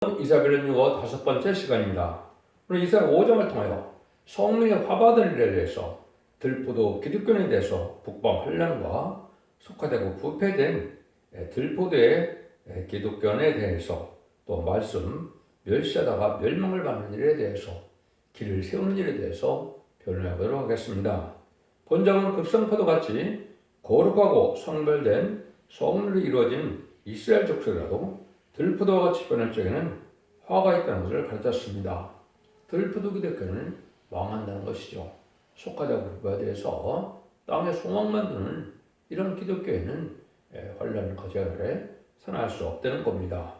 이사벨은 6호 5번째 시간입니다. 오늘 이사벨 5장을 통하여 성민의 화받은 일에 대해서 들포도 기득권에 대해서 북방 환란과 속화되고 부패된 들포도의 기득권에 대해서 또 말씀 멸시하다가 멸망을 받는 일에 대해서 길을 세우는 일에 대해서 변론해 보도록 하겠습니다. 본장은 극성포도같이 거룩하고 성별된 성물로 이루어진 이스라엘 족속이라도 들포도와 같이 변할 적에는 화가 있다는 것을 가르쳤습니다. 들포도 기득권은 망한다는 것이죠. 속하자고 부과돼서 땅에 소망만 두는 이런 기독교에는 환란을 거절해 선할 수 없다는 겁니다.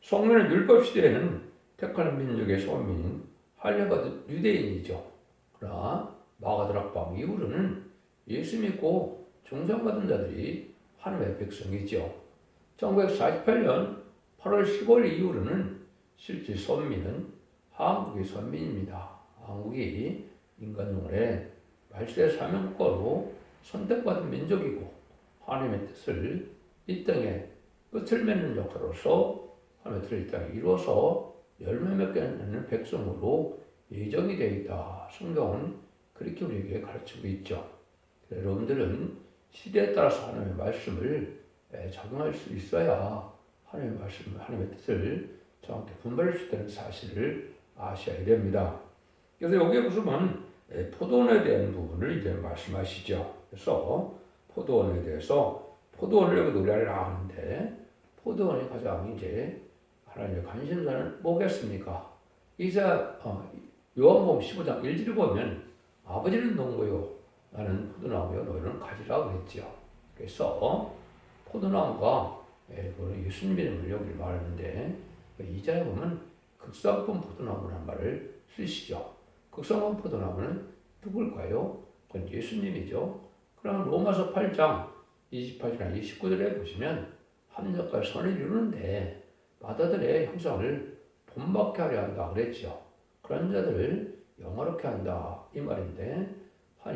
성민은 율법 시대에는 택하는 민족의 소민인 할례받은 유대인이죠. 그러나 마가다락방 이후로는 예수 믿고 중상받은 자들이 하나님의 백성이죠. 1948년 8월 15일 이후로는 실제 선민은 한국의 선민입니다. 한국이 인간용어의 말세 사명국가로 선택받은 민족이고 하나님의 뜻을 이 땅에 끝을 맺는 역사로서 하나님의 뜻을 이 땅에 이루어서 열매 맺게 하는 백성으로 예정이 되어 있다. 성경은 그렇게 우리에게 가르치고 있죠. 여러분들은 시대에 따라서 하나님의 말씀을 적용할 수 있어야 하나님의 말씀, 하나님의 뜻을 정확히 분별할 수 있다는 사실을 아셔야 됩니다. 그래서 여기에 보시면 포도원에 대한 부분을 이제 말씀하시죠. 그래서 포도원에 대해서 포도원을 여기 노래하라 하는데 포도원이 가장 이제 하나님의 관심사는 뭐겠습니까? 요한복음 15장 1절에 보면 아버지는 농부요 나는 포도나무요 너희는 가지라 그랬죠. 그래서 포도나무가 그거는 예수님 이름을 여기 말하는데 이 절에 보면 극성품 포도나무라는 말을 쓰시죠. 극성품 포도나무는 누굴까요? 그건 예수님이죠. 그럼 로마서 8장 28절이나 29절에 보시면 합력과 선을 이루는데 마다들의 형상을 본받게 하려 한다 그랬죠. 그런 자들을 영화롭게 한다 이 말인데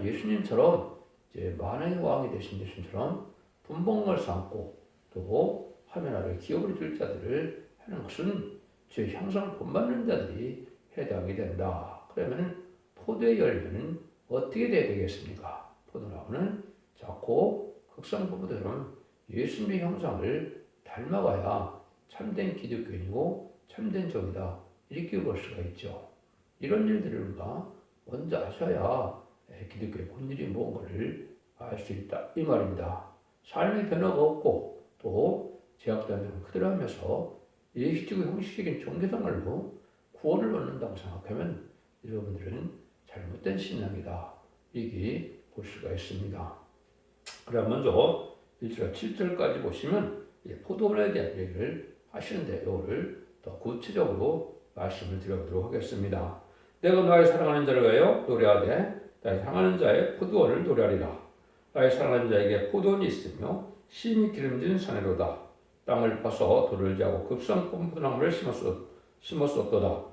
예수님처럼 이제 만왕의 왕이 되신 예수님처럼 분봉을 삼고 또 하면 아래 기업을 줄 자들을 하는 것은 제 형상을 본받는 자들이 해당이 된다. 그러면 포도의 열매는 어떻게 돼야 되겠습니까? 포도나무는 작고 극성포도처럼 예수님의 형상을 닮아가야 참된 기독교인이고 참된 정이다. 이렇게 볼 수가 있죠. 이런 일들을 우리가 먼저 하셔야 기독교의 본질이 뭔가를 알 수 있다. 이 말입니다. 삶의 변화가 없고 또 제약단들은 그대로 하면서 예식적이고 형식적인 종교생활로 구원을 얻는다고 생각하면 여러분들은 잘못된 신앙이다. 이게 볼 수가 있습니다. 그럼 먼저 1절 7절까지 보시면 포도원에 대한 얘기를 하시는데 이거를 더 구체적으로 말씀을 드려보도록 하겠습니다. 내가 나의 사랑하는 자를 위하여 노래하되 나의 사랑하는 자의 포도원을 노래하리라. 나의 사랑하는 자에게 포도원이 있으며 심히 기름진 산에로다. 땅을 파서 돌을 지하고 급성품 포도나무를 심었었도다.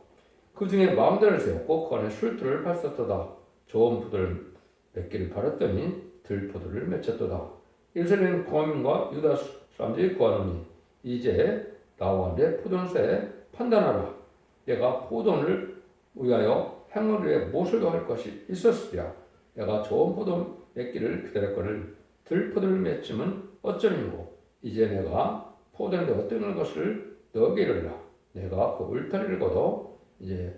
그 중에 망대를 세웠고 그 안에 술들을 팠었도다. 좋은 포도를 몇 개를 팔았더니 들포도를 맺혔도다. 예루살렘 공화민과 유다 사람들이 구하노니 이제 나와 내 포도원서에 판단하라. 내가 포도원을 위하여 행을 위해 무엇을 더할 것이 있었으랴. 내가 좋은 포도 맺기를 기다렸거늘 들포도를 맺으면 어쩌니고 이제 내가 포도원에 어떤 것을 너에게 이르라. 내가 그 울타리를 걷어 이제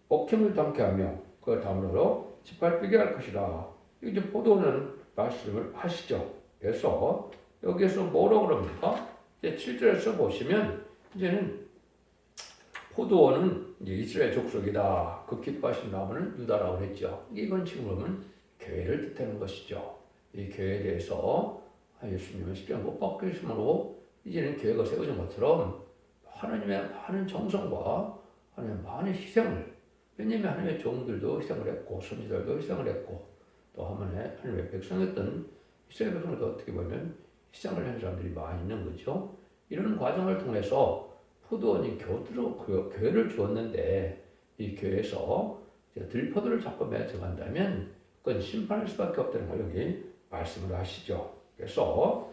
먹힘을 담게 하며 그걸 담으로 짓밟히게 할 것이라. 이제 포도원은 말씀을 하시죠. 그래서 여기에서 뭐라고 그럽니까? 이제 7절에서 보시면 이제는 포도원은 이제 이스라엘 족속이다. 그 기뻐하신 나무는 유다라고 했죠. 이건 지금 보면 교회를 뜻하는 것이죠. 이 교회에 대해서 예수님은 십자가 못 박히심으로 이제는 교회가 세워진 것처럼 하나님의 많은 정성과 하나님의 많은 희생을, 왜냐하면 하나님의 종들도 희생을 했고 선지자들도 희생을 했고 또 하나님의 백성이었던 이스라엘 백성들도 어떻게 보면 희생을 한 사람들이 많이 있는 거죠. 이런 과정을 통해서 포도원이 교회를 주었는데 이 교회에서 들포도를 자꾸 맺어간다면 그건 심판할 수밖에 없다는 걸 여기 말씀을 하시죠. 그래서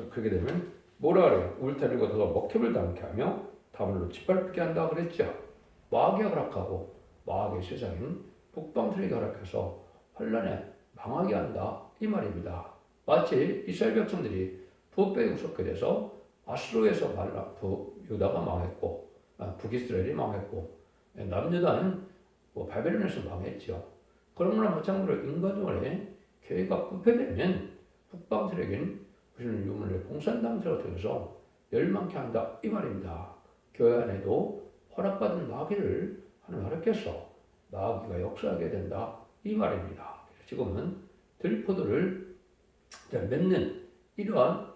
그렇게 되면 뭐라 그래요? 울타리를 걷어서 먹힘을 담게 하며 다물로 짓밟게 한다 그랬죠. 마귀가 허락하고 마귀의 세상인 북방세력이 허락해서 환란에 망하게 한다 이 말입니다. 마치 이스라엘 백성들이 북백에 속게 돼서 아수르에서 유다가 망했고 북이스라엘이 망했고 남유다는 바벨론에서 망했죠. 그런 거나 마찬가지로 인간적으로 교회가 부패되면 북방세력인 무슨 유물의 공산당들을 통해서 멸망케 한다 이 말입니다. 교회 안에도 허락받은 마귀를 하나님 허락해서 마귀가 역사하게 된다 이 말입니다. 지금은 들포도를 맺는 이러한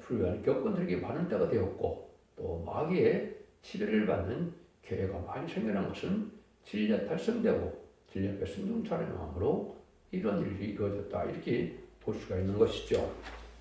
불우한 겪은들에게 많은 때가 되었고 또 마귀의 치료를 받는 교회가 많이 생겨난 것은 진리가 달성되고 진리 앞에 순종차는 마음으로 이런 일이 이루어졌다 이렇게 볼 수가 있는 것이죠.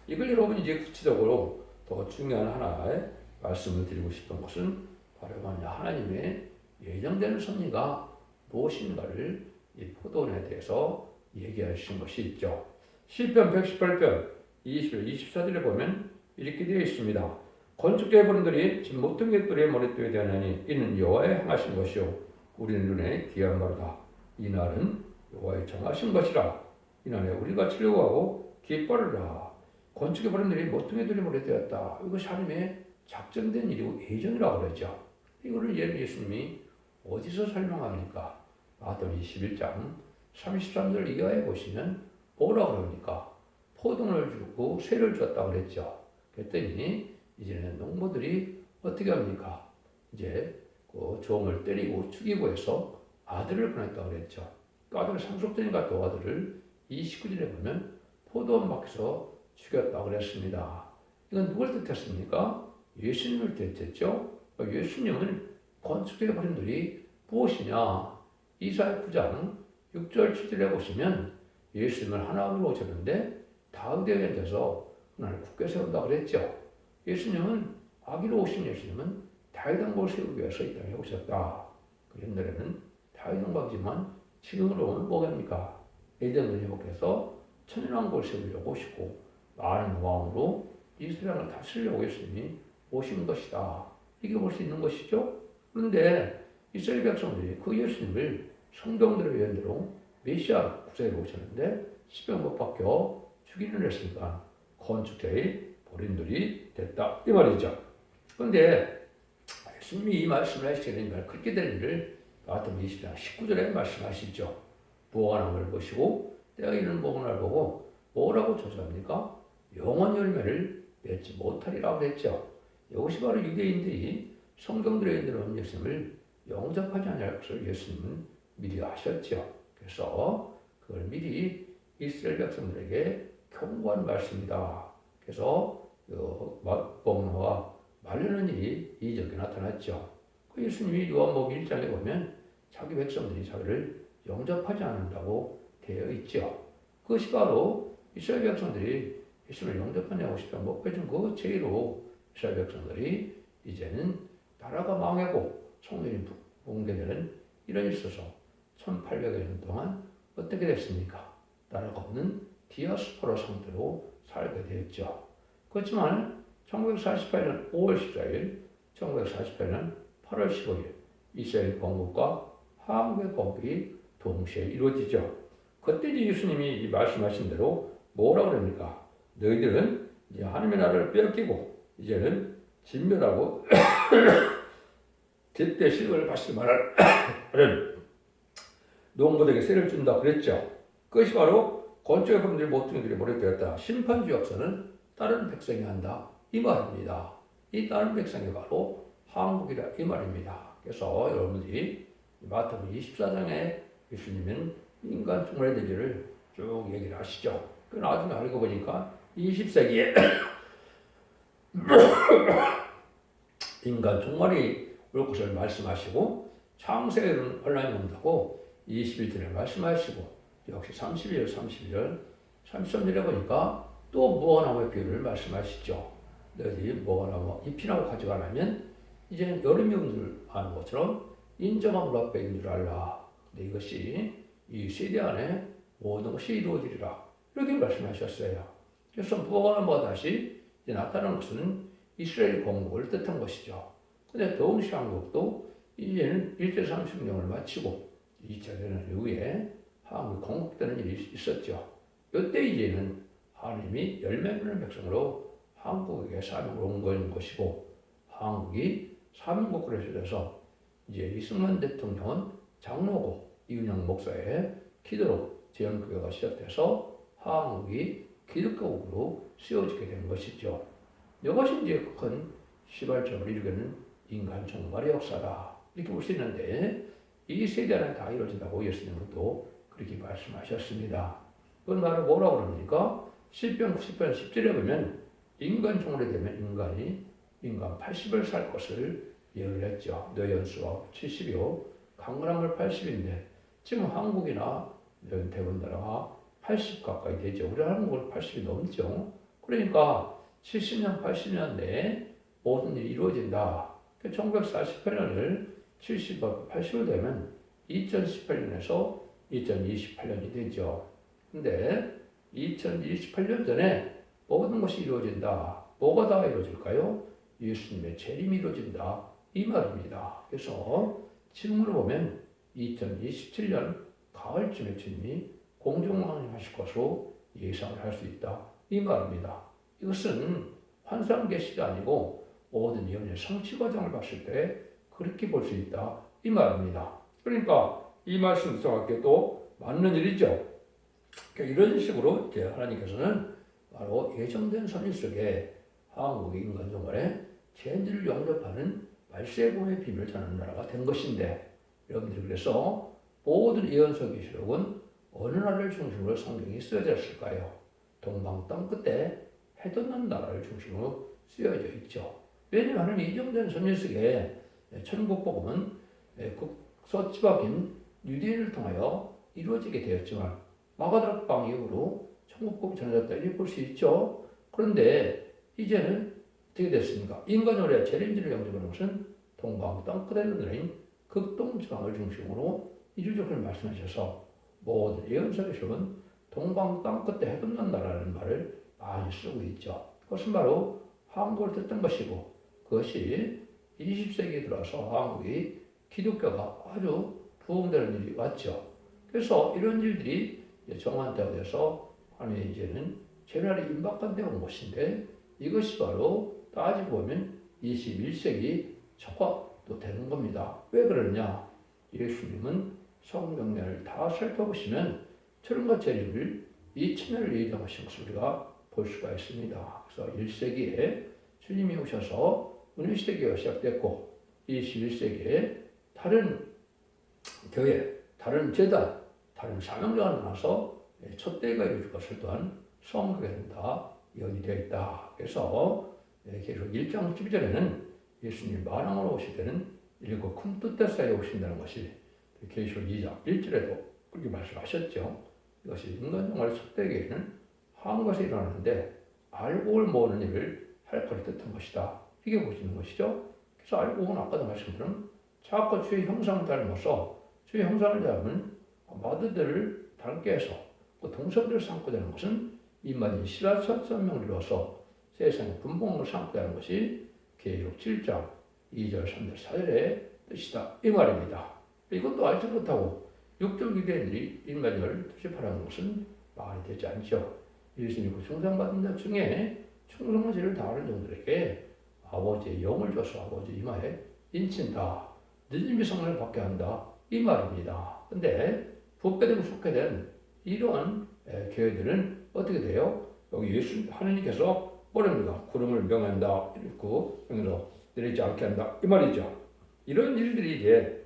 이걸 여러분이 이제 구체적으로 더 중요한 하나의 말씀을 드리고 싶은 것은 바로 하나님의 예정되는 섭리가 무엇인가를 이 포도원에 대해서 얘기하신 것이 있죠. 시편 118편 21, 24절에 보면 이렇게 되어 있습니다. 건축자의 본들이 집 모든 객들의 머릿돌에 대하나니 이는 여호와의 행하신 것이요 우리는 눈에 귀한 바로다. 이 날은 여호와의 정하신 것이라. 이 날에 우리가 즐거워하고 기뻐하리라. 건축의 본들이 모든 객들의 머릿되었다. 이것이 하나님의 작정된 일이고 예정이라고 그러죠. 이거를 예수님이 어디서 설명합니까? 마태복음 21장 33절 이하에 보시면 뭐라고 그럽니까? 포도를 주고 세를 주었다고 그랬죠. 그랬더니 이제는 농부들이 어떻게 합니까? 이제 그 종을 때리고 죽이고 해서 아들을 보냈다고 그랬죠. 그 아들 상속되니까 또 아들을 29절에 보면 포도원 밖에서 죽였다고 그랬습니다. 이건 누굴 뜻했습니까? 예수님을 뜻했죠. 예수님은 건축의 본인들이 무엇이냐? 이사야 9장 6절 7절에 보시면 예수님을 하나님으로 오셨는데 다윗의 연대서 하나님을 굳게 세운다고 그랬죠. 예수님은 아기로 오신 예수님은 다윗 왕국을 세우기 위해서 이 땅에 오셨다. 그 옛날에는 다윗 왕국이지만 지금으로는 뭐입니까? 에덴 회복해서 천년왕국을 세우려고 오시고 많은 왕으로 이스라엘을 다스리려고 예수님이 오신 것이다. 이게 볼 수 있는 것이죠. 그런데 이스라엘 백성들이 그 예수님을 성경들의 예언대로 메시아 구세로 오셨는데 십병 못 박혀 죽이는 했으니까 건축자의 본인들이 됐다 이 말이죠. 그런데 예수님이 이 말씀을 하시니까 그렇게 될 일을 마태복음 20장 19절에 말씀하시죠. 무화과 나무를 보시고 때가 이르는 무화과를 보고 뭐라고 저주합니까? 영원 열매를 맺지 못하리라고 했죠. 이것이 바로 유대인들이 성경들의 예언대로 예수님을 영접하지 않을 것을 예수님은 미리 아셨죠. 그래서 그걸 미리 이스라엘 백성들에게 경고한 말씀이다. 그래서 복노가 말리는 일이 이적에 나타났죠. 그 예수님이 요한복음 1장에 보면 자기 백성들이 자기를 영접하지 않는다고 되어 있죠. 그것이 바로 이스라엘 백성들이 예수님을 영접하냐고 싶다 못 해준 그 죄로 이스라엘 백성들이 이제는 나라가 망하고 성전이 붕괴되는 이런 일이 있어서 1800여 년 동안 어떻게 됐습니까? 나라가 없는 디아스포라 상태로 살게 되었죠. 그렇지만 1948년 5월 14일, 1948년 8월 15일 이스라엘 건국과 한국의 건국이 동시에 이루어지죠. 그때 예수님이 이 말씀하신 대로 뭐라고 그럽니까? 너희들은 이제 하나님의 나라를 빼앗기고 이제는 진멸하고 제때 실과를 받지 말하는 농부들에게 세를 준다 그랬죠. 그것이 바로 건축의 본들이 모든 이들이 모략되었다. 심판주 역사는 다른 백성이 한다 이 말입니다. 이 다른 백성이 바로 한국이다 이 말입니다. 그래서 여러분들이 마태복음 24장에 예수님은 인간 종말의 대지를 쭉 얘기를 하시죠. 그 나중에 알고 보니까 20세기에 인간 종말이 올 것을 말씀하시고 창세에는 혼란이 온다고 21절에 말씀하시고 역시 31절, 33절에 보니까 또 무화과나무의 비유를 말씀하시죠. 너희들이 무화과나무 잎이라고 가져가려면 이제 여름이 온 줄 아는 것처럼 인정한 물 앞에 있는 줄 알라. 근데 이것이 이 세대 안에 모든 것이 이루어지리라. 이렇게 말씀하셨어요. 그래서 무화과나무가 다시 이제 나타나는 것은 이스라엘 건국을 뜻한 것이죠. 근데 동시 한국도 이제는 1차 상식령을 마치고 2차 대전 이후에 한국이 건국되는 일이 있었죠. 이때 이제는 하나님이 10명 되는 백성으로 한국에게 사명을 온 것이고 한국이 사명국가로 세워져서 이제 이승만 대통령은 장로고 이은영 목사의 기도로 제헌교회가 시작돼서 한국이 기독교국으로 세워지게 된 것이죠. 이것이 이제 큰 시발점을 이루는 인간 종말의 역사다. 이렇게 볼 수 있는데 이 세대 안에 다 이루어진다고 예수님은 또 그렇게 말씀하셨습니다. 그건 바로 뭐라고 그럽니까? 10편 90편 10절에 보면 인간 종말이 되면 인간 80을 살 것을 예언을 했죠. 너 연수가 70이요. 강건한 걸 80인데 지금 한국이나 대부분 나라가 80 가까이 되죠. 우리 한국은 80이 넘죠. 그러니까 70년, 80년 내에 모든 일이 이루어진다. 1948년을 70, 80을 되면 2018년에서 2028년이 되죠. 근데 2028년 전에 모든 것이 이루어진다. 뭐가 다 이루어질까요? 예수님의 재림이 이루어진다. 이 말입니다. 그래서 지금으로 보면 2027년 가을쯤에 주님이 공중왕림하실 것으로 예상을 할 수 있다. 이 말입니다. 이것은 환상 계시가 아니고 모든 예언의 성취 과정을 봤을 때 그렇게 볼 수 있다. 이 말입니다. 그러니까 이 말씀 정확히 또 맞는 일이죠. 그러니까 이런 식으로 이제 하나님께서는 바로 예정된 선일 속에 한국의 인간 종말에 천지를 영접하는 말세공의 비밀을 전하는 나라가 된 것인데 여러분들이 그래서 모든 예언서 계시록은 어느 나라를 중심으로 성경이 쓰여졌을까요? 동방 땅 끝에 해 돋는 나라를 중심으로 쓰여져 있죠. 왜냐하면 예정된 선일 속에 천국 복음은 서치박인 유대인을 통하여 이루어지게 되었지만 마가다락방 이후로 천국 복음이 전해졌다 이렇게 볼 수 있죠. 그런데 이제는 어떻게 됐습니까? 인간의 재림지를 영접하는 것은 동방 땅끝에 있는 나라인 극동지방을 중심으로 이루어졌다고 말씀하셔서 모든 예언서 계시록은 동방 땅끝에 해돋는 나라라는 말을 많이 쓰고 있죠. 그것은 바로 한국을 뜻한 것이고 그것이 20세기에 들어서 한국이 기독교가 아주 부흥되는 일이 왔죠. 그래서 이런 일들이 정한 때가 돼서 하나님의 이제는 재날이 임박한 데가 온 것인데 이것이 바로 따지고 보면 21세기 초가 되는 겁니다. 왜 그러느냐? 예수님은 성경을 다 살펴보시면 철과 재림을 2000년을 예정하신 것을 우리가 볼 수가 있습니다. 그래서 1세기에 주님이 오셔서 은혜시대교회가 시작됐고 21세기에 다른 교회, 다른 제단, 다른 사명자가 나와서 첫 대가 이루어질 것을 또한 성경에는 다 예언이 되어 있다. 그래서 계속 1장 12절에는 예수님 만왕으로 오실 때는 일곱 큰 뜻대 사이에 오신다는 것이 계시록 2장 1절에도 그렇게 말씀하셨죠. 이것이 인간 종말 첫 대계에는 한국에서 일어나는데 알곡을 모으는 일을 할 것을 뜻한 것이다. 이게 보시는 것이죠. 그래서 알곡은 아까도 말씀드린 자꾸 주의 형상을 닮아서 주의 형상을 닮은 마드들을 닮게 해서 그 동성들을 삼고 되는 것은 이만인 실화천명을 이루어서 세상의 분봉을 삼고 하는 것이 계시록 7장 2절, 3절, 4절의 뜻이다. 이 말입니다. 이것도 알지 못하고 육적 유대인들이 일만을 투집하라는 것은 말이 되지 않죠. 예수님이 충성받은 자 중에 충성의 죄를 다하는 종들에게 아버지의 영을 줘서 아버지 이마에 인친다. 늦은 미성을 받게 한다. 이 말입니다. 근데 부패되고 속해된 이러한 교회들은 어떻게 돼요? 여기 예수 하나님께서 뭐랍니까? 구름을 명한다. 이렇고 명으로 내리지 않게 한다. 이 말이죠. 이런 일들이 이제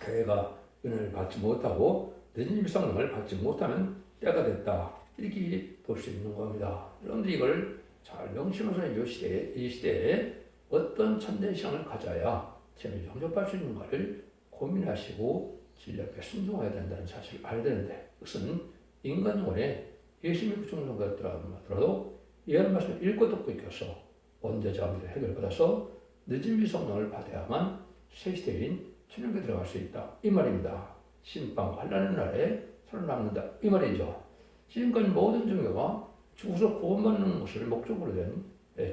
교회가 은혜를 받지 못하고 늦은 성령을 받지 못하는 때가 됐다. 이렇게 볼 수 있는 겁니다. 여러분들 이걸 잘 명심해서 이 시대에 어떤 참된 신앙을 가져야 재미를 영접할 수 있는가를 고민하시고 진리에 순종해야 된다는 사실을 알아야 되는데 그것은 인간 영혼에 예수님의 구속론가 들어도 예언 말씀을 읽고 듣고 익혀서 원죄자원의 해결받아서 늦은 미성령을 받아야만 새 시대인 천국에 들어갈 수 있다. 이 말입니다. 심판 환난의 날에 살아남는다. 이 말이죠. 지금까지 모든 종교가 죽어서 구원받는 것을 목적으로 된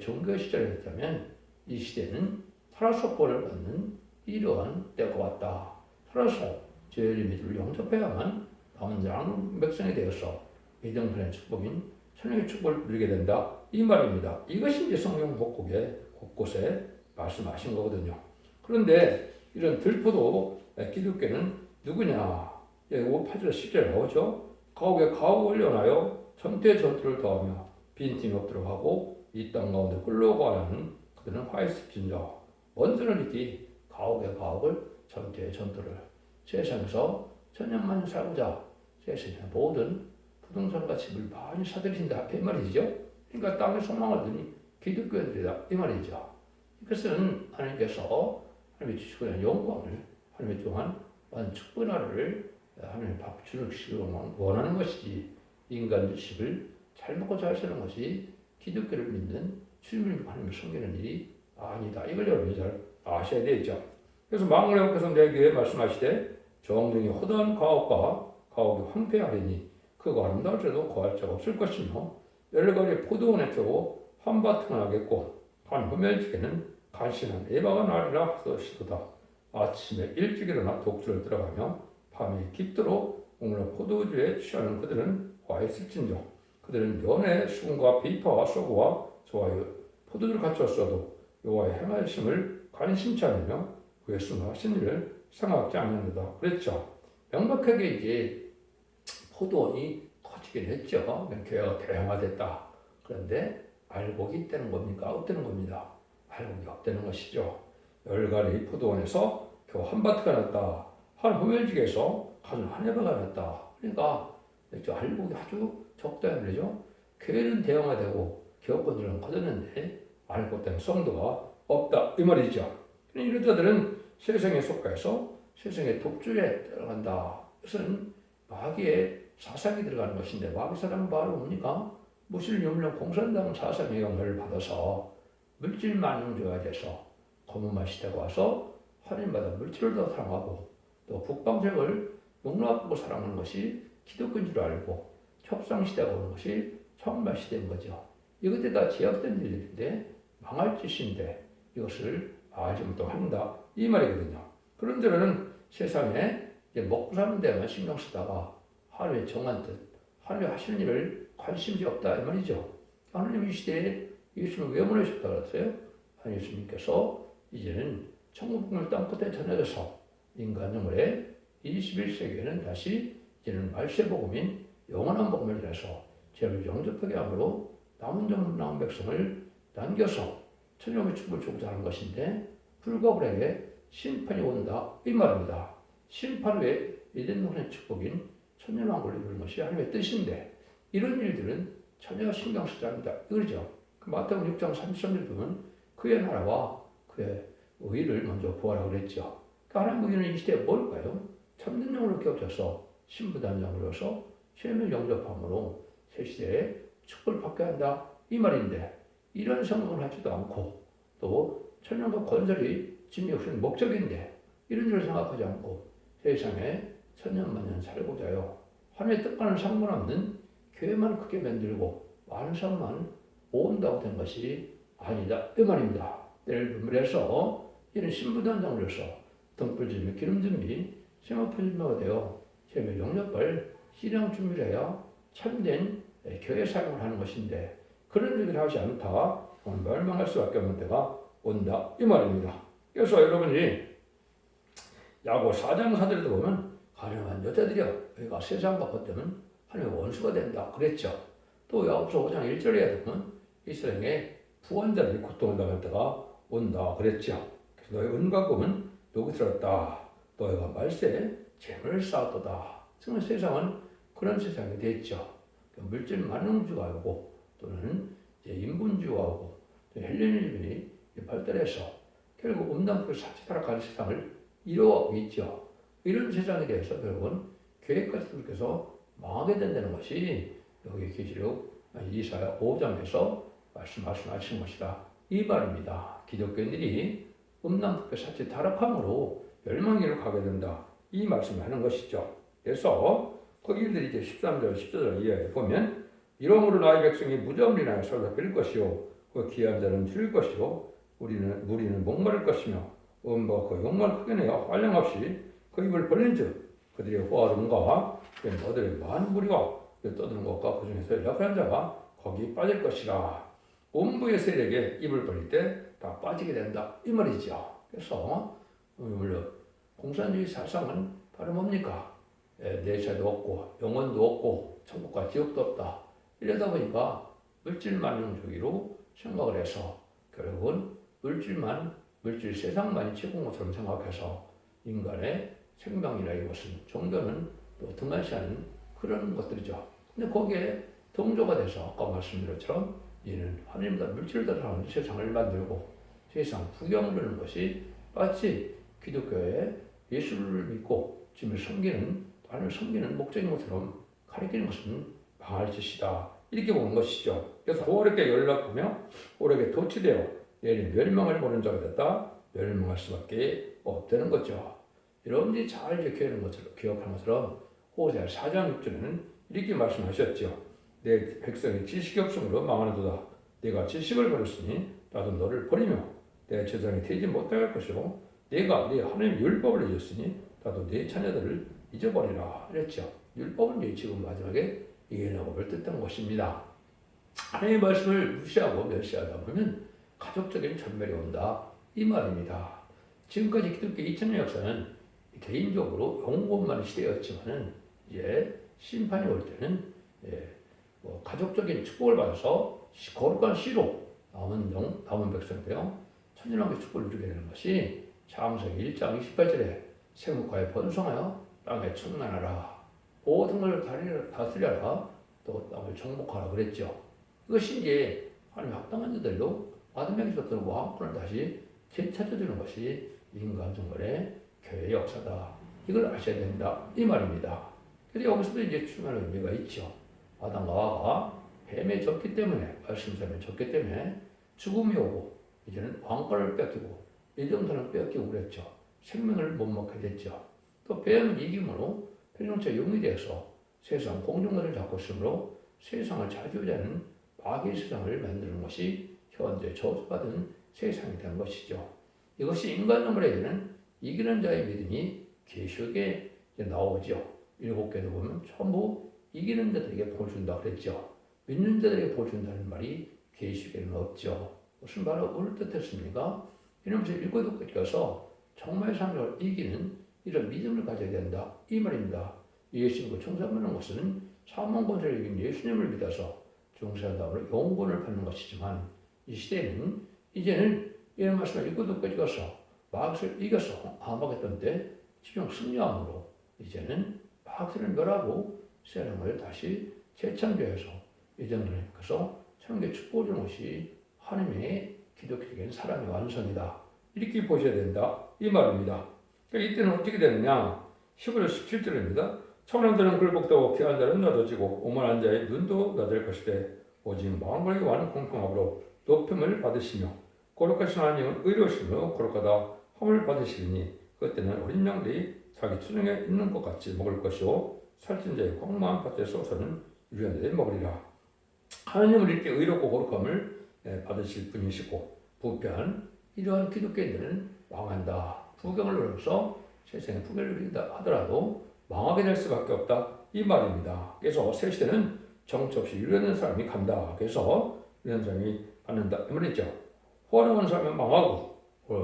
종교 시절이었다면 이 시대는 살아서 구원을 받는 이러한 때가 왔다. 살아서 죄의 믿음을 영접해야만 남은 자는 백성이 되어서 이등분의 축복인 천국의 축복을 누리게 된다. 이 말입니다. 이것이 이제 성경 곳곳에 말씀하신 거거든요. 그런데 이런 들포도 기독교는 누구냐? 8절 10절에 나오죠. 가옥에 가옥 올려놔요. 전투에 전투를 더하며 빈틈이 없도록 하고 이 땅 가운데 홀로가는 그들은 화해습진자. 먼저는 이기 가옥에 가옥을 전투에 전투를 세상에서 천년만년 살고자 세상의 모든 부동산과 집을 많이 사들이신다 이 말이죠. 그러니까 땅에 소망을 두니 기독교인들이다 이 말이죠. 이것은 하나님께서 하나님의 주시고 있는 영광을 하나님의 동안 많은 축복의 나라를 하나님 주시기를 원하는 것이지 인간 주식을 잘 먹고 잘 사는 것이 기독교를 믿는 주님을 믿고 하나님을 섬기는 일이 아니다. 이걸 여러분이 잘 아셔야 되죠. 그래서 망군의王께서 내게 말씀하시되 정령이 허다한 가옥과 가옥이 황폐하리니 그가 아름다울지라도 거할 자가 없을 것이며 열가리 포도원에 겨우 한바탕을 하겠고 한 호멜지게는 간신한 에바가 나리라 하시도다. 아침에 일찍 일어나 독주를 들어가며 밤에 깊도록 오늘 포도주에 취하는 그들은 화했을진저 그들은 연애 수군과 비파와 소고와 저와의 포도주를 갖추었어도 여호와의 행하심을 관심치 않으며 그의 수고하신 일을 생각지 않는다. 그랬죠. 명백하게 이제 포도원이 커지긴 했죠. 교회가 대형화됐다. 그런데 알곡이 있다는 겁니까? 없다는 겁니다. 알곡이 없다는 것이죠. 열가리 포도원에서 겨우 한바트가 났다. 한 호멜직에서 가진 한 해바가 났다. 그러니까 알곡이 아주 적다는 거죠. 교회는 대형화되고 교권들은 커졌는데 알곡 때문에 성도가 없다. 이 말이죠. 이런 자들은 세상에 속해서 세상의 독주에 들어간다. 이것은 마귀의 사상이 들어가는 것인데 마귀 사상은 바로 뭡니까? 무신념론 공산당 사상의 영향을 받아서 물질 만능주의가 돼서 거문만 시대가 와서 하나님마다 물질을 더 사랑하고 또 북방색을 용납하고 사랑하는 것이 기독교인 줄 알고 협상시대가 오는 것이 청만시대인 거죠. 이것들 다 제약된 일인데 망할 짓인데 이것을 알지 못한다. 이 말이거든요. 그런 데는 세상에 먹고 사는 데만 신경 쓰다가 하나님의 정한 뜻, 하나님의 하시는 일을 관심이 없다. 이 말이죠. 하나님 이 시대에 예수님을 왜 보내셨다 그랬어요? 하나님 예수님께서 이제는 천국을 땅끝에 전해져서 인간 영혼의 21세기에는 다시 이제는 말세복음인 영원한 복음을 위해서 죄를 영접하게 함으로 남은 백성을 남겨서 천국의 축복을 주고자 하는 것인데 불과 우리에게 심판이 온다 이 말입니다. 심판 후에 에덴 동산의 축복인 천년왕국을 이루는 것이 하나님의 뜻인데 이런 일들은 전혀 신경 쓰지 않는다 이거죠. 마태복음 6장 33절 보면 그의 나라와 그의 의를 먼저 구하라고 그랬죠. 그러니까 하나님 의는 이 시대에 뭘까요? 참된 영으로 겹쳐서 신부단장으로서 죄를 영접함으로 새 시대에 축복을 받게 한다 이 말인데 이런 성공을 하지도 않고 또 천년과 건설이 진리 없이는 목적인데 이런 일을 생각하지 않고 세상에 천년만년 살고자요 하나님의 뜻과는 상관없는 교회만 크게 만들고 많은 사람만 모은다고 된 것이 아니다 이 말입니다. 예를 들어서 이런 신부단장으로서 등불준비, 기름준비, 생업준비가 되어 세계 영접할 시량 준비를 해야 참된 교회 사용을 하는 것인데 그런 일을 하지 않다. 오늘 멸망할 수밖에 없는 때가 온다 이 말입니다. 그래서 여러분이 야고 4장 4절에도 보면 가련한 여자들이여 너희가 세상과 벗되면 하나님의 원수가 된다 그랬죠. 또 야고보서 5장 1절에 보면 이스라엘의 부원자들이 고통을 당할 때가 온다 그랬죠. 그래서 너희 은과 금은 녹이 들었다. 너희가 말세에 재물을 쌓았도다. 정말 세상은 그런 세상이 됐죠. 물질 만능주가 오고 또는 이제 인본주의가 오고 헬레니즘이 발달해서 결국 음란으로 사치 타락하는 세상을 이루어가고 있죠. 이런 세상에 대해서 결국은 계획가들께서 망하게 된다는 것이 여기 계시록 이사야 5장에서 말씀하신 것이다. 이 말입니다. 기독교인들이 음란법의 사치 타락함으로 멸망기로 가게 된다. 이 말씀을 하는 것이죠. 그래서 거기들이 이제 13절, 14절 이하에 보면 이러므로 나의 백성이 무덤을 인하여 살다 빌 것이요 그 귀한 자는 줄일 것이요 무리는 목마를 것이며 음부가 그 욕망을 크게 내어 한량 없이 그 입을 벌린즉 그들의 호화름과 너들의 많은 무리가 떠드는 것과 그 중에서 약한 자가 거기 빠질 것이라. 음부의 세력에 입을 벌릴 때 다 빠지게 된다 이 말이죠. 그래서 물론 공산주의 사상은 바로 뭡니까? 내세도 없고 영혼도 없고 천국과 지옥도 없다. 이러다 보니까 물질만능주의로 생각을 해서 결국은 물질 세상만이 최고인 것처럼 생각해서 인간의 생명이나 이것은 종교는 또 등한시하는 그런 것들이죠. 근데 거기에 동조가 돼서 아까 말씀드린 것처럼 이는 하나님보다 물질을 더 사랑하는 세상을 만들고 세상 구경을 하는 것이 마치 기독교의 예수를 믿고 주님을 섬기는 목적인 것처럼 가리키는 것은 망할 짓이다. 이렇게 보는 것이죠. 그래서 호르게 연락하며 호르게 도취되어 내일 멸망을 보는 자가 됐다. 멸망할 수밖에 없다는 거죠. 여러분들이 잘 기억하는 것처럼 호세아 4장 6절에는 이렇게 말씀하셨죠. 내 백성이 지식이 없음으로 망하는도다. 내가 지식을 버렸으니 나도 너를 버리며 내 제사장이 되지 못할 것이고 내가 네 하나님의 율법을 잊었으니 나도 네 자녀들을 잊어버리라 그랬죠. 율법은 이제 지금 마지막에 예언법을 뜻한 것입니다. 하나님의 말씀을 무시하고 멸시하다 보면 가족적인 전멸이 온다 이 말입니다. 지금까지 기독교 2000년 역사는 개인적으로 영혼만의 시대였지만은 이제 심판이 올 때는 가족적인 축복을 받아서 거룩한 씨로 남은 백성들요 천년왕국의 축복을 누리게 되는 것이 창세기 1장 28절에 생육하여 번성하여 땅에 충만하라 모든 걸 다스려라 또 땅을 정복하라 그랬죠. 이것이 이제 하나님 합당한 자들로 아담에게서 들은 왕권을 다시 되찾아주는 것이 인간 정글의 교회의 역사다. 이걸 아셔야 된다 이 말입니다. 그래서 여기서도 이제 중요한 의미가 있죠. 아담과 하와가 뱀에 졌기 때문에 말씀처럼 졌기 때문에 죽음이 오고 이제는 왕권을 뺏기고 일정선을 뺏기고 그랬죠. 생명을 못 먹게 됐죠. 또 뱀은 이김으로 편용체 용이 되어서 세상 공중권을 잡고 있으므로 세상을 자주하는 마귀의 세상을 만드는 것이 현재 저주받은 세상이 된 것이죠. 이것이 인간 정글에게는 이기는 자의 믿음이 계시록에 나오죠. 7개도 보면 전부 이기는 자들에게 복을 준다 그랬죠. 믿는 자들에게 복을 준다는 말이 계시록에는 없죠. 무슨 바로 오늘 뜻했습니까? 이러면서 읽어도 끝까서 정말 삶을 이기는 이런 믿음을 가져야 된다 이 말입니다. 예수님과 청산하는 것은 사망권세를 이긴 예수님을 믿어서 중세한 다음으로 영권을 받는 것이지만 이 시대는 이제는 이런 말씀을 읽고도 끝까서 마귀를 이겨서 암흑했던 때 최종 승리함으로 이제는 마귀를 멸하고 세상을 다시 재창조해서 이제는 그래서 천국의 축복을 주는 것이 하나님의 기독교적인 사랑의 완성이다. 이렇게 보셔야 된다 이 말입니다. 그러니까 이때는 어떻게 되느냐 15절 17절입니다. 청년들은 굴복되고 귀한 자는 낮아지고 오만한 자의 눈도 낮을 것이되 오직 망군에게 와는 공평함으로 높임을 받으시며 거룩하신 하나님은 의로우시며 거룩하다 함을 받으시리니 그때는 어린 양들이 자기 투정에 있는 것 같이 먹을 것이요 살찐 자의 광망한 밭에 쏘서는 유리한 자들이 먹으리라. 하나님은 이렇게 의롭고 거룩함을 받으실 분이시고 부패한 이러한 기독교인들은 망한다. 부경을 누려서 세상에 부경을 누린다 하더라도 망하게 될 수밖에 없다 이 말입니다. 그래서 새 시대는 정처 없이 유리한 사람이 간다. 그래서 이런 사람이 받는다 이 말이죠. 호환하는 사람은 망하고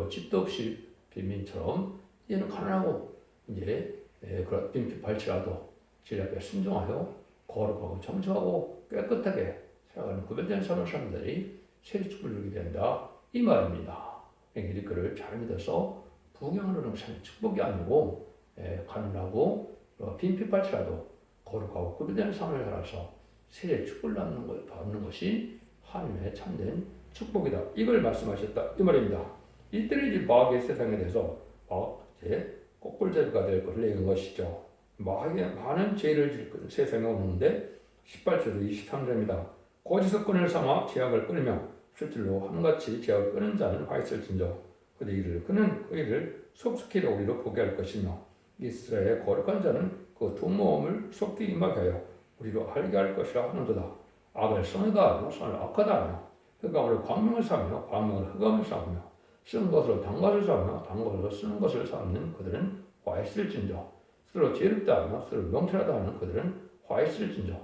집도 없이 빈민처럼 이제는 가난하고 이제 그런 빈핍할지라도 질 앞에 순종하여 거룩하고 정직하고 깨끗하게 살아가는 구별된 사람들이 새 축복을 누리게 된다 이 말입니다. 이 글을 잘 믿어서 부경을 누리는 것은 축복이 아니고 가난하고 빈핍할지라도 거룩하고 구별된 삶을 살아서 새 축복을 받는 것이 하나님의 참된 축복이다. 이걸 말씀하셨다 이 말입니다. 이때는 이제 마귀의 세상에 대해서 이제 꼭불제가 될 것을 얘기한 것이죠. 마귀의 많은 죄를 질 세상에 오는데 18절에서 23절입니다. 거짓의 끈을 삼아 제약을 끊으며 실질로 한같이 제약을 끊은 자는 화 있을진저 그들 이를 끊은 그 일을 속속히 우리로 보게 할 것이며 이스라엘의 거룩한 자는 그 두 모험을 속히 임하게 하여 우리로 알게 할 것이라 하는도다. 악을 선하다 하며 선을 악하다 하며 흑암으로 광명을 쌓으며 광명으로 흑암을 쌓으며 쓴 것으로 단 것을 쌓으며 단 것으로 쓰는 것을 쌓는 그들은 화에 쓸진저 스스로 지혜롭다 하며 스스로 명철하다 하는 그들은 화에 쓸진저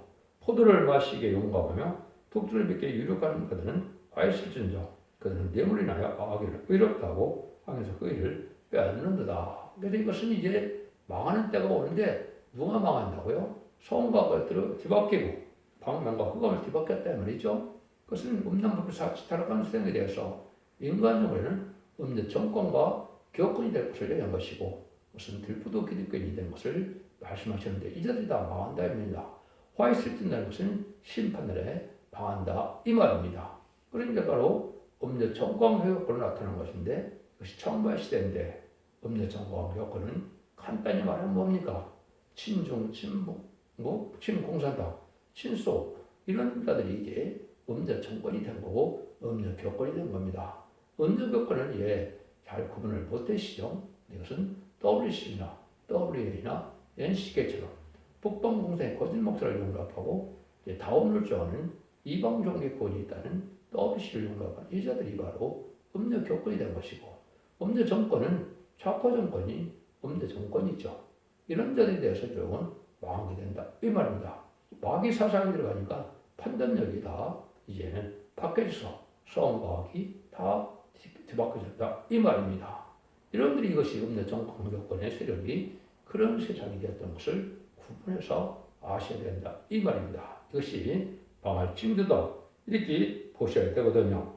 포도를 마시기에 용감하며 독주를 빚기에 유력한 그들은 화에 쓸진저 그들은 뇌물이 나야 악기를 의롭다 하고 항에서 그 일을 빼앗는다. 그래서 이것은 이제 망하는 때가 오는데 누가 망한다고요? 성과 것들을 뒤바뀌고 광명과 흑암을 뒤바뀌었다 말이죠. 그것은 음란법을 타락하는 수행에 대해서 인간적으로는 음녀 정권과 교권이 될 것을 얘기한 것이고 무슨 들부도 기득권이 된 것을 말씀하셨는데 이자들이 다 망한다 입니다. 화에 쓸진다는 것은 심판날에 망한다 이 말입니다. 그러니까 바로 음녀 정권 교권으로 나타난 것인데 이것이 청부의 시대인데 음녀 정권 교권은 간단히 말하면 뭡니까? 친중, 친북, 친공산당, 친소 이런 자들이 이제 음녀 정권이 된 거고 음녀 교권이 된 겁니다. 음녀 교권은 잘 구분을 못하시죠. 이것은 WC나 WA나 NCK처럼 북방 공산의 거짓 목사를 용납하고 다운을 좋아하는 이방 종교권이 있다는 WC를 용납한 이 자들이 바로 음녀 교권이 된 것이고 음녀 정권은 좌파 정권이 음녀 정권이죠. 이런 자들에 대해서 결국은 망하게 된다. 이 말입니다. 마귀 사상이 들어가니까 판단력이 다 이제는 바뀌어서 성과학이 다 뒤바뀌어졌다. 이 말입니다. 여러분들이 이것이 음녀 정권 교권의 세력이 그런 세상이 되었던 것을 구분해서 아셔야 된다. 이 말입니다. 이것이 망할 징조다. 이렇게 보셔야 되거든요.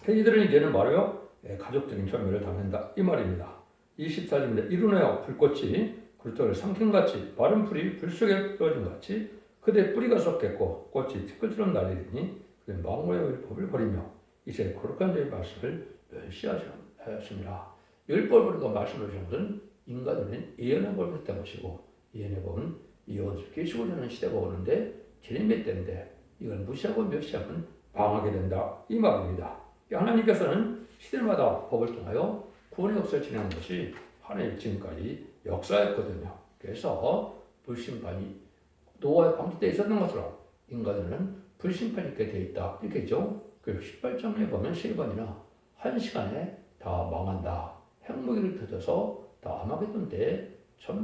이들은 이제는 말하여 가족적인 전멸을 당한다. 이 말입니다. 24절입니다. 이루네요. 불꽃이 굴뚝을 삼킨같이 마른 풀이 불 속에 떨어진 같이 그대 뿌리가 썩겠고 꽃이 티끌처럼 날리더니 그는 망고의 법을 버리며 이제 거룩한 자의 말씀을 멸시하였습니다. 율법을 버리고 말씀을 주신 것은 인간은 예언의 법을 했던 것이고 예언의 법은 예언을 계시고 하는 시대가 오는데 제레미야 때인데 이걸 무시하고 멸시하면 망하게 된다. 이 말입니다. 하나님께서는 시대마다 법을 통하여 구원의 역사를 진행한 것이 하나님 지금까지 역사였거든요. 그래서 불심판이 노아의 방주 때 있었던 것처럼 인간은 불심판이 있게 되어 있다. 이렇게죠. 그 18장에 보면 세 번이나 한 시간에 다 망한다. 핵무기를 터져서 다 아마겟돈 때에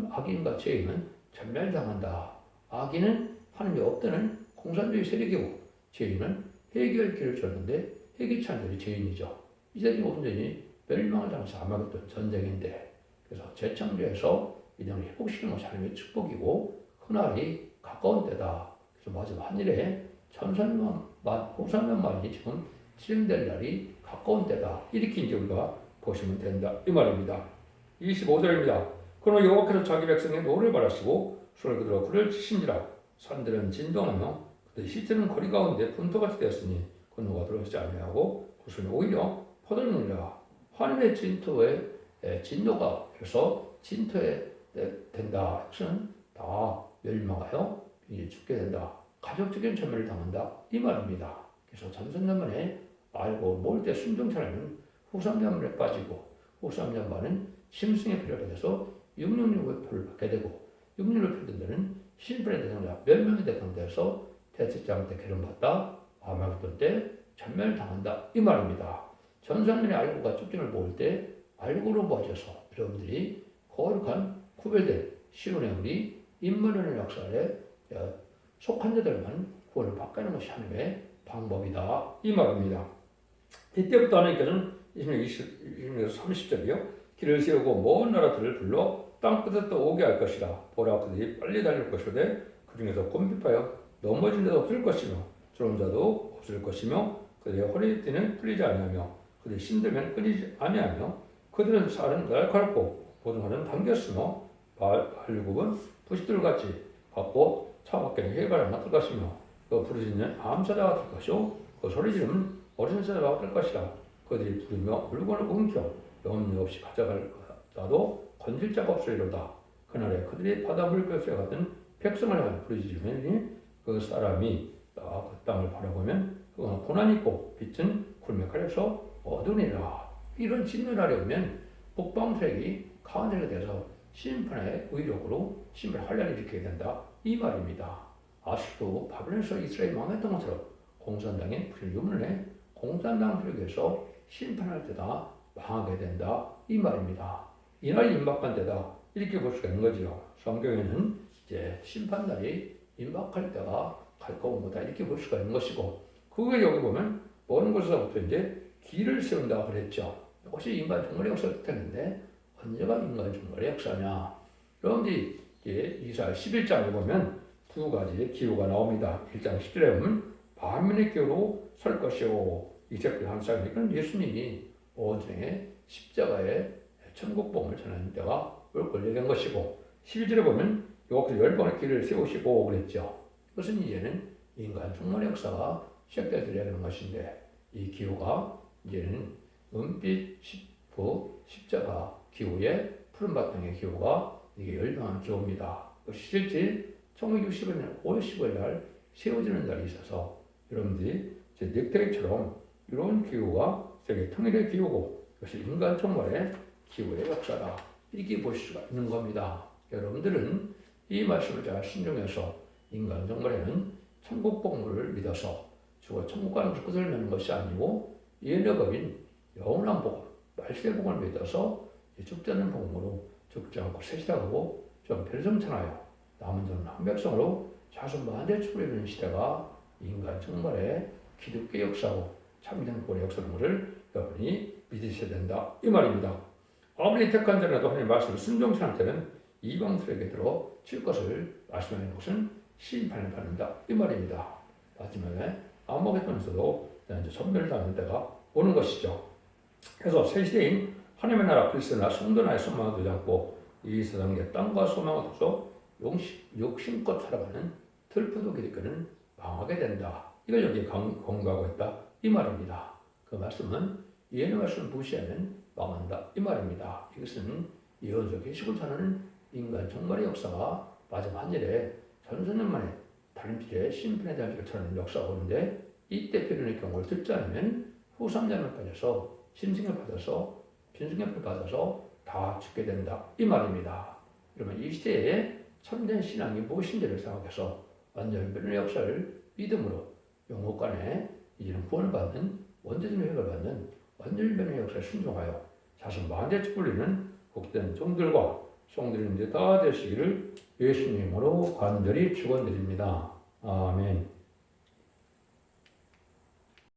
악인과 죄인은 전멸당한다. 악인은 하나님이 없다는 공산주의 세력이고 죄인은 회개할 길을 줬는데 회개치 않은 자들이 죄인이죠. 이들이 온전히 멸망을 당해서 아마겟돈 전쟁인데 그래서 재창조해서 이들을 회복시키는 것이 하나님의 축복이고 그날이 가까운 때다. 그래서 마지막 하늘에 홍산년만이 지금 진행될 날이 가까운 때다. 이렇게 이제 우리가 보시면 된다. 이 말입니다. 25절입니다. 그러나 여호와께서 자기 백성의 노를 바라시고 손을 그들어 불을 치신지라 산들은 진동하며 그들의 시체는 거리 가운데 분토같이 되었으니 그 누가 들어오지 아니하고 그것은 오히려 퍼들느니라. 하늘의 진토에 진노가 해서 진토에 된다. 이것은 다 멸망하여 이제 죽게 된다. 가족적인 전멸을 당한다. 이 말입니다. 그래서 전선전만에 알고 모를 때 순종차라면 후삼전만에 빠지고 후삼전만은 심승의 표를 받아서 666의 표를 받게 되고 666을 표된 데는 심판의 대상자 멸망의 대상자에서 대책장 때 기름받다 아마겟돈 때 전멸당한다. 이 말입니다. 전선전에 알고가 쭉증을 모을 때 알고로 모아져서 여러분들이 거룩한 구별된 시온의 우리 인문론의 역사에 속한 자들만 구원을 받는 것이 하나님의 방법이다. 이 말입니다. 이때부터 하나님께서는 20절에서 30절이요. 길을 세우고 먼 나라들을 불러 땅끝에 또 오게 할 것이라. 보라 그들이 빨리 달릴 것이되 그 중에서 곤핍하여 넘어진 데도 없을 것이며 졸은 자도 없을 것이며 그들의 허리띠는 풀리지 아니하며 그들이 신들면 끊이지 아니하며 그들은 살은 날카롭고 보증하는 당겼으며 발굽은 부싯돌같이 받고 차 밖에는 해가를 맡을 것이며 그 부르짖는 암사자가 될 것이요 그 소리 지르면 어린 사자가 될 것이라. 그들이 부르며 물건을 움켜 염려 없이 가져가도 건질 자가 없으리로다. 그날에 그들이 바다 물결새 같은 백성을 향해 부르짖으니 그 사람이 그 땅을 바라보면 그건 고난이 있고 빛은 굴매 가려서 어두우니라. 이런 진노 날에 오면 북방세력이 강한 세력이 돼서 심판의 의력으로 심판의 환란을 일으키게 된다. 이 말입니다. 아수도 바벨론에서 이스라엘이 망했던 것처럼 공산당의 불 유문에 공산당 세력에서 심판할 때다 망하게 된다 이 말입니다. 이날 임박한 때다 이렇게 볼 수가 있는 거죠. 성경에는 이제 심판날이 임박할 때가 가까운 거다 이렇게 볼 수가 있는 것이고 그걸 여기 보면 먼 곳에서부터 이제 길을 세운다 그랬죠. 이것이 인간 종말의 역사를 뜻하는데 언제가 인간 종말의 역사냐? 여러분들이 이사야 11장에 보면 두 가지의 기호가 나옵니다. 1장 10절에 보면 만민의 기호로 설 것이요 이새끼 한 쌍 이건 예수님이 오전에 십자가에 천국복음을 전하는 때가 올 권리된 것이고 11절에 보면 여기서 10번의 길을 세우시고 그랬죠. 그것은 이제는 인간 종말의 역사가 시작되어야 것인데 이 기호가 이제는 은빛 십자가 기호의 푸른 바탕의 기호가 이게 열방한 기호입니다. 실제 1960년 5월 15일 날 세워지는 날이 있어서 여러분들이 제 넥타이처럼 이런 기호가 세계 통일의 기호고 이것이 인간 종말의 기호의 역사다. 이렇게 보실 수가 있는 겁니다. 여러분들은 이 말씀을 잘 신중해서 인간 종말에는 천국 복음을 믿어서 죽어 천국 가는 것을 끝을 맺는 것이 아니고 예언의 법인 영원한 복음, 말세의 복음을 믿어서 죽지 않는 복음으로 죽지 않고 세시하고 좀 별성천하여 남은 자는 한 백성으로 자손 만대 축을 이루는 시대가 인간 종말의 기독교 역사고 참된 구원의 역사인 것을 여러분이 믿으셔야 된다 이 말입니다. 아무리 택한 자라도 하나님의 말씀을 순종치 않을 때는 이방들에게 들어 칠 것을 말씀하는 것은 심판을 받는다 이 말입니다. 마지막에 아모겟돈에서도 이제 전멸당하는 때가 오는 것이죠. 그래서 새 시대인 하나님의 나라 그리스도나 성도나의 소망을 두지 않고 이 세상의 땅과 소망을 두서 욕심껏 살아가는 틀프도 기득권은 망하게 된다. 이걸 여기 공부하고 있다 이 말입니다. 그 말씀은 예언의 말씀을 무시하면 망한다 이 말입니다. 이것은 예언적 계시를 전하는 인간 종말의 역사가 마지막 한 일에 전선년 만에 다른 필에 심판에 대한 필을 전하는 역사가 오는데 이때 필요의 경우를 듣지 않으면 후삼자를 빠져서 심승을 받아서 빈승엽을 받아서 다 죽게 된다 이 말입니다. 그러면 이 시대에 참된 신앙이 무엇인지를 생각해서 완전 변론의 역사를 믿음으로 영혼간에 이제는 구원을 받는 원죄적 회복을 받는 완전 변론의 역사를 순종하여 자신 만대 축불리는 복된 종들과 성들이 이제 다 되시기를 예수님으로 간절히 축원드립니다. 아멘.